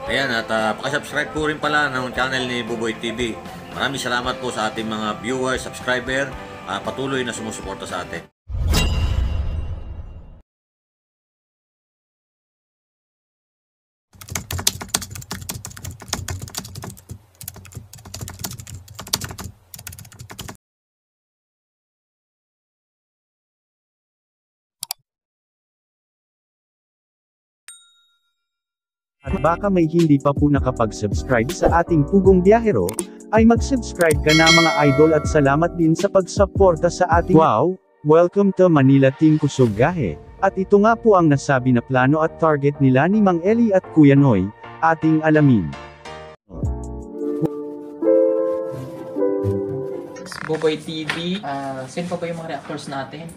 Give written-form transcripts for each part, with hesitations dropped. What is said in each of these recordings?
Ayan, at pakisubscribe po rin pala ng channel ni Buboy TV. Maraming salamat po sa ating mga viewers, subscriber, patuloy na sumusuporta sa atin. At baka may hindi pa po nakapag-subscribe sa ating Pugong Biyahero, ay mag-subscribe ka na mga idol at salamat din sa pagsuporta sa ating Wow! Welcome to Manila Team Kusog Gahe. At ito nga po ang nasabi na plano at target nila ni Mang Eli at Kuya Noy, ating alamin. Buboy TV, sino pa ba yung mga reactors natin?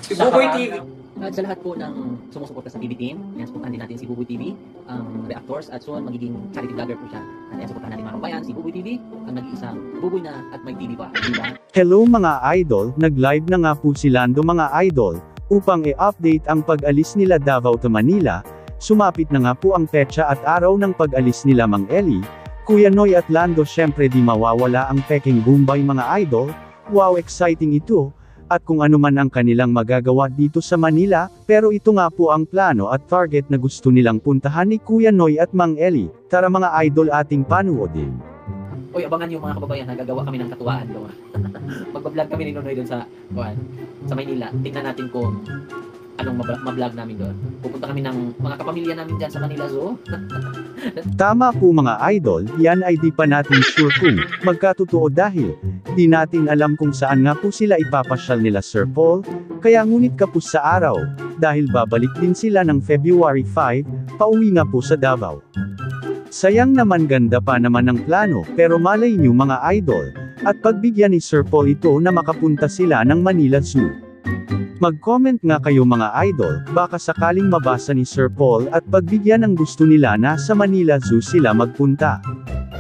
Si Buboy TV. At sa lahat po ng sumusuporta sa TV team, yan, supportahan din natin si Buboy TV, ang reactors, at soon magiging charity vlogger po siya. At yan, supportahan natin mga bayan, si Buboy TV, ang nag-iisang Buboy na at may TV pa. Diba? Hello mga idol, nag-live na nga po si Lando mga idol, upang i-update ang pag-alis nila Davao to Manila. Sumapit na nga po ang petsa at araw ng pag-alis nila Mang Eli, Kuya Noy at Lando. Syempre di mawawala ang Peking Bombay mga idol. Wow, exciting ito! At kung ano man ang kanilang magagawa dito sa Manila, pero ito nga po ang plano at target na gusto nilang puntahan ni Kuya Noy at Mang Eli. Tara mga idol, ating panuodin. Uy, abangan yung mga kababayan, nagagawa kami ng katuwaan doon. Magbablog kami ni Nonoy doon sa Maynila. Tingnan natin kung anong mablog namin doon. Pupunta kami ng mga kapamilya namin dyan sa Manila Zoo. Tama po mga idol, yan ay di pa natin sure kung magkatotoo dahil di natin alam kung saan nga po sila ipapasyal nila Sir Paul, kaya ngunit kapos sa araw, dahil babalik din sila ng February 5, pauwi nga po sa Davao. Sayang naman, ganda pa naman ang plano, pero malay nyo mga idol, at pagbigyan ni Sir Paul ito na makapunta sila ng Manila Zoo. Mag-comment nga kayo mga idol, baka sakaling mabasa ni Sir Paul at pagbigyan ng gusto nila na sa Manila Zoo sila magpunta.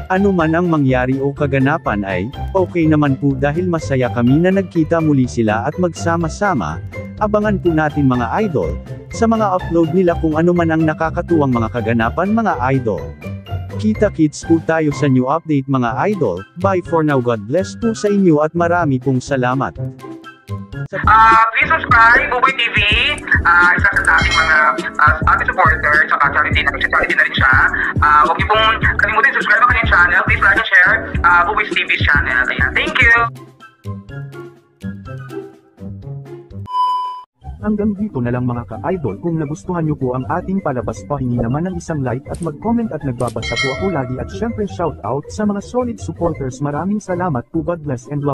Ano man ang mangyari o kaganapan ay, okay naman po dahil masaya kami na nagkita muli sila at magsama-sama. Abangan po natin mga idol, sa mga upload nila kung ano man ang nakakatuwang mga kaganapan mga idol. Kita-kits po tayo sa new update mga idol. Bye for now, God bless po sa inyo at marami pong salamat. Please subscribe, Buboy TV. Isa sa ating mga ating supporters, saka charity na rin siya. Huwag niyo pong kalimutin subscribe ang kanyang channel. Please like and share Buboy TV's channel. Ayan. Thank you! Hanggang dito na lang mga ka-idol. Kung nagustuhan nyo po ang ating palabas, pahingi naman ng isang like at mag-comment at nagbabasa po ako lagi, at syempre shout out sa mga solid supporters. Maraming salamat po, God bless and love.